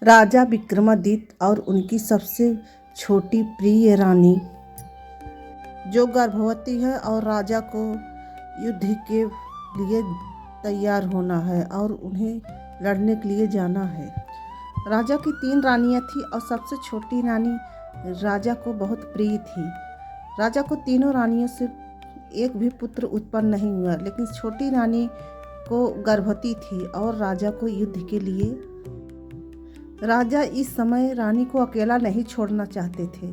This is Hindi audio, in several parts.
राजा विक्रमादित्य और उनकी सबसे छोटी प्रिय रानी जो गर्भवती है और राजा को युद्ध के लिए तैयार होना है और उन्हें लड़ने के लिए जाना है। राजा की 3 रानियां थी और सबसे छोटी रानी राजा को बहुत प्रिय थी। राजा को तीनों रानियों से एक भी पुत्र उत्पन्न नहीं हुआ, लेकिन छोटी रानी को गर्भवती थी और राजा को युद्ध के लिए राजा इस समय रानी को अकेला नहीं छोड़ना चाहते थे,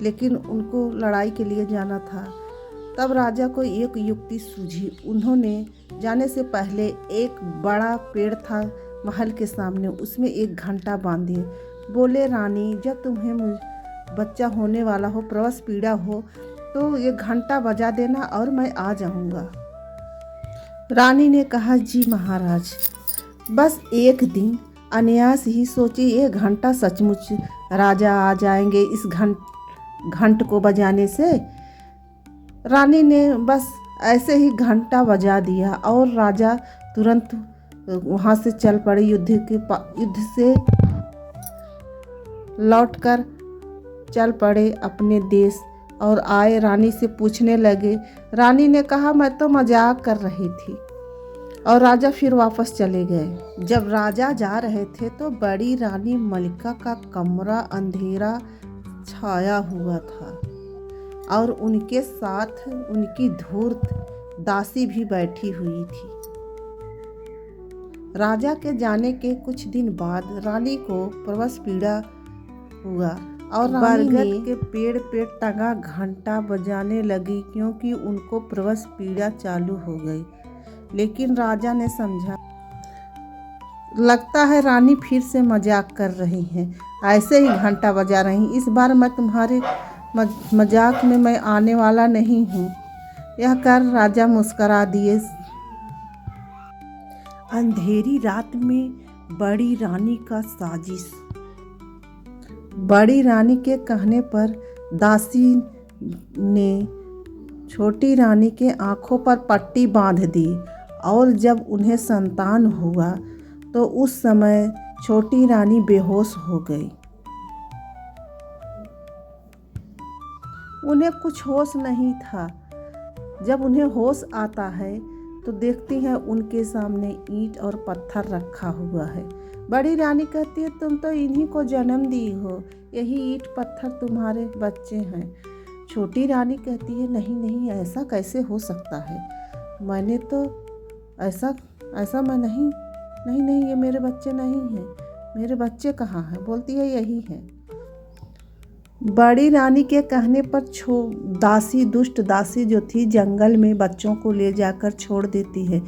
लेकिन उनको लड़ाई के लिए जाना था। तब राजा को एक युक्ति सूझी। उन्होंने जाने से पहले एक बड़ा पेड़ था महल के सामने, उसमें एक घंटा बांध दिए। बोले, रानी जब तुम्हें बच्चा होने वाला हो, प्रसव पीड़ा हो, तो ये घंटा बजा देना और मैं आ जाऊंगा। रानी ने कहा, जी महाराज। बस एक दिन अनायास ही सोची ये घंटा सचमुच राजा आ जाएंगे इस घंट को बजाने से। रानी ने बस ऐसे ही घंटा बजा दिया और राजा तुरंत वहाँ से चल पड़े। युद्ध से लौटकर चल पड़े अपने देश और आए। रानी से पूछने लगे। रानी ने कहा, मैं तो मजाक कर रही थी, और राजा फिर वापस चले गए। जब राजा जा रहे थे तो बड़ी रानी मलिका का कमरा अंधेरा छाया हुआ था और उनके साथ उनकी धूर्त दासी भी बैठी हुई थी। राजा के जाने के कुछ दिन बाद रानी को प्रसव पीड़ा हुआ और बरगद के पेड़ पे टंगा घंटा बजाने लगी, क्योंकि उनको प्रसव पीड़ा चालू हो गई। लेकिन राजा ने समझा, लगता है रानी फिर से मजाक कर रही हैं, ऐसे ही घंटा बजा रही। इस बार मैं तुम्हारे मजाक में मैं आने वाला नहीं हूँ। यह कर राजा मुस्करा दिए। अंधेरी रात में बड़ी रानी का साजिश। बड़ी रानी के कहने पर दासी ने छोटी रानी के आंखों पर पट्टी बांध दी और जब उन्हें संतान हुआ तो उस समय छोटी रानी बेहोश हो गई। उन्हें कुछ होश नहीं था। जब उन्हें होश आता है तो देखती हैं उनके सामने ईंट और पत्थर रखा हुआ है। बड़ी रानी कहती है, तुम तो इन्हीं को जन्म दी हो, यही ईंट पत्थर तुम्हारे बच्चे हैं। छोटी रानी कहती है, नहीं नहीं, ऐसा कैसे हो सकता है, मैंने तो ऐसा मैं नहीं, ये मेरे बच्चे नहीं हैं। मेरे बच्चे कहाँ हैं? बोलती है, यही है। बड़ी रानी के कहने पर दुष्ट दासी जो थी जंगल में बच्चों को ले जाकर छोड़ देती है,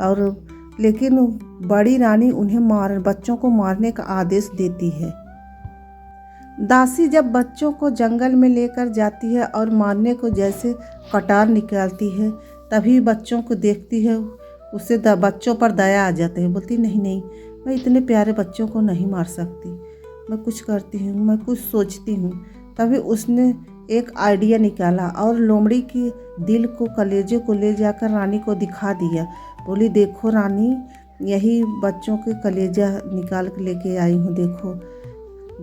और लेकिन बड़ी रानी उन्हें बच्चों को मारने का आदेश देती है। दासी जब बच्चों को जंगल में लेकर जाती है और मारने को जैसे कटार निकालती है, तभी बच्चों को देखती है, उससे बच्चों पर दया आ जाती है। बोलती, नहीं नहीं, मैं इतने प्यारे बच्चों को नहीं मार सकती, मैं कुछ करती हूँ, मैं कुछ सोचती हूँ। तभी उसने एक आइडिया निकाला और लोमड़ी के दिल को, कलेजे को ले जाकर रानी को दिखा दिया। बोली, देखो रानी, यही बच्चों के कलेजा निकाल के लेके आई हूँ, देखो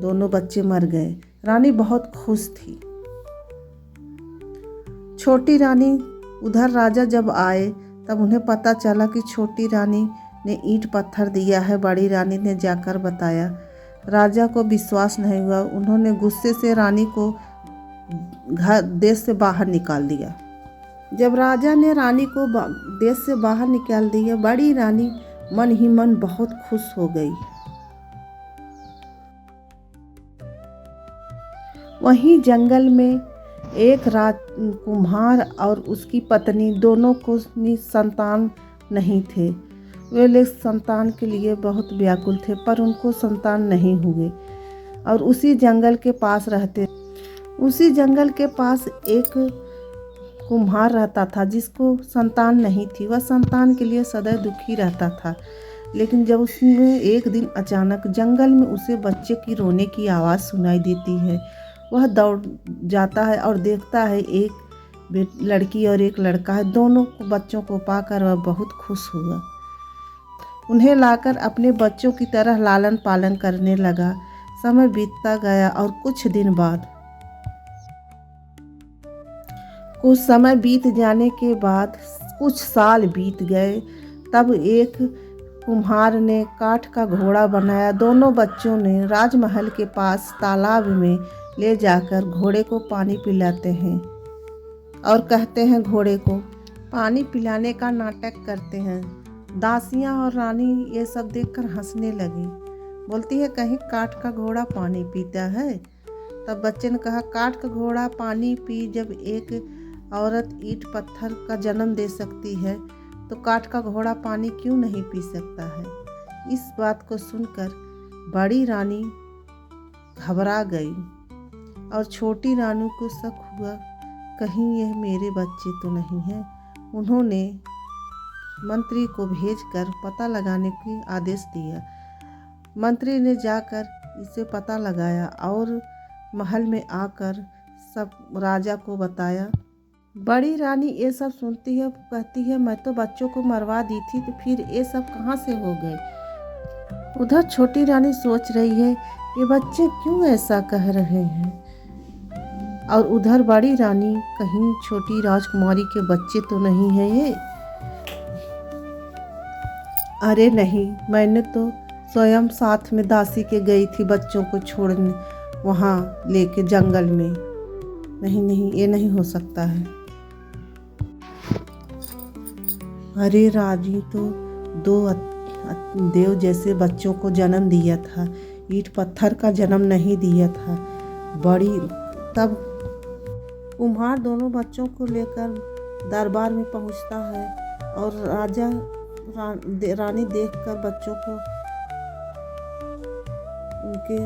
दोनों बच्चे मर गए। रानी बहुत खुश थी। छोटी रानी उधर राजा जब आए तब उन्हें पता चला कि छोटी रानी ने ईंट पत्थर दिया है। बड़ी रानी ने जाकर बताया। राजा को विश्वास नहीं हुआ। उन्होंने गुस्से से रानी को देश से बाहर निकाल दिया। जब राजा ने रानी को देश से बाहर निकाल दिया, बड़ी रानी मन ही मन बहुत खुश हो गई। वहीं जंगल में एक कुम्हार और उसकी पत्नी, दोनों को संतान नहीं थे। वे लोग संतान के लिए बहुत व्याकुल थे, पर उनको संतान नहीं हुए और उसी जंगल के पास रहते। उसी जंगल के पास एक कुम्हार रहता था जिसको संतान नहीं थी। वह संतान के लिए सदैव दुखी रहता था। लेकिन जब उसमें एक दिन अचानक जंगल में उसे बच्चे की रोने की आवाज़ सुनाई देती है। वह दौड़ जाता है और देखता है एक लड़की और एक लड़का है। दोनों बच्चों को पाकर वह बहुत खुश हुआ। उन्हें लाकर अपने बच्चों की तरह लालन पालन करने लगा। समय बीतता गया और कुछ दिन बाद, कुछ समय बीत जाने के बाद कुछ साल बीत गए। तब एक कुम्हार ने काठ का घोड़ा बनाया। दोनों बच्चों ने राजमहल के पास तालाब में ले जाकर घोड़े को पानी पिलाते हैं और कहते हैं घोड़े को पानी पिलाने का नाटक करते हैं। दासियां और रानी ये सब देखकर हंसने लगी। बोलती है कहीं काठ का घोड़ा पानी पीता है। तब बच्चे ने कहा काठ का घोड़ा पानी पी, जब एक औरत ईंट पत्थर का जन्म दे सकती है तो काठ का घोड़ा पानी क्यों नहीं पी सकता है। इस बात को सुनकर बड़ी रानी घबरा गई और छोटी रानी को शक हुआ कहीं यह मेरे बच्चे तो नहीं हैं। उन्होंने मंत्री को भेजकर पता लगाने की आदेश दिया। मंत्री ने जाकर इसे पता लगाया और महल में आकर सब राजा को बताया। बड़ी रानी ये सब सुनती है, कहती है मैं तो बच्चों को मरवा दी थी, तो फिर ये सब कहाँ से हो गए। उधर छोटी रानी सोच रही है ये बच्चे क्यों ऐसा कह रहे हैं, और उधर बड़ी रानी कहीं छोटी राजकुमारी के बच्चे तो नहीं हैं ये। अरे नहीं, मैंने तो स्वयं साथ में दासी के गई थी बच्चों को छोड़ने वहाँ लेके जंगल में। नहीं नहीं, ये नहीं हो सकता है। अरे राजी तो दो देव जैसे बच्चों को जन्म दिया था, ईंट पत्थर का जन्म नहीं दिया था। बड़ी तब कुम्हार दोनों बच्चों को लेकर दरबार में पहुंचता है और राजा रानी देखकर बच्चों को उनके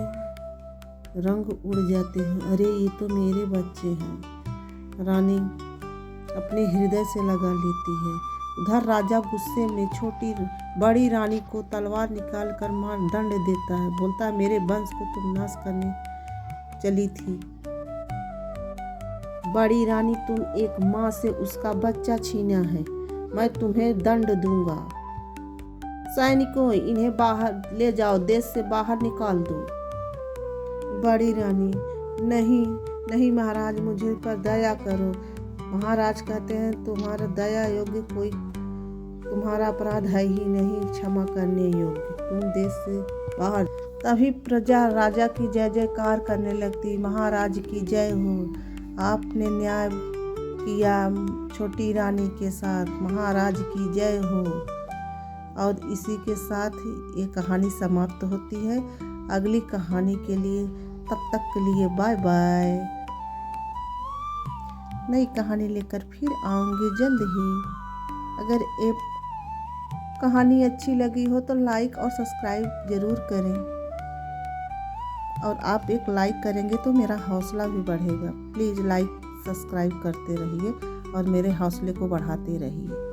रंग उड़ जाते हैं। अरे ये तो मेरे बच्चे हैं, रानी अपने हृदय से लगा लेती है। उधर राजा गुस्से में बड़ी रानी को तलवार निकाल कर मार दंड देता है। बोलता है मेरे वंश को तुम नाश करने चली थी बड़ी रानी, तुम एक माँ से उसका बच्चा छीना है, मैं तुम्हें दंड दूंगा। सैनिकों इन्हें बाहर ले जाओ, देश से बाहर निकाल दो। बड़ी रानी नहीं नहीं महाराज, मुझे पर दया करो। महाराज कहते हैं तुम्हारा दया योग्य कोई तुम्हारा अपराध है ही नहीं, क्षमा करने योग्य, तुम देश से बाहर। तभी प्रजा राजा की जय जयकार करने लगती। महाराज की जय हो, आपने न्याय किया छोटी रानी के साथ, महाराज की जय हो। और इसी के साथ ही ये कहानी समाप्त होती है। अगली कहानी के लिए तब तक के लिए बाय बाय। नई कहानी लेकर फिर आऊँगी जल्द ही। अगर ये कहानी अच्छी लगी हो तो लाइक और सब्सक्राइब ज़रूर करें, और आप एक लाइक करेंगे तो मेरा हौसला भी बढ़ेगा। प्लीज़ लाइक सब्सक्राइब करते रहिए और मेरे हौसले को बढ़ाते रहिए।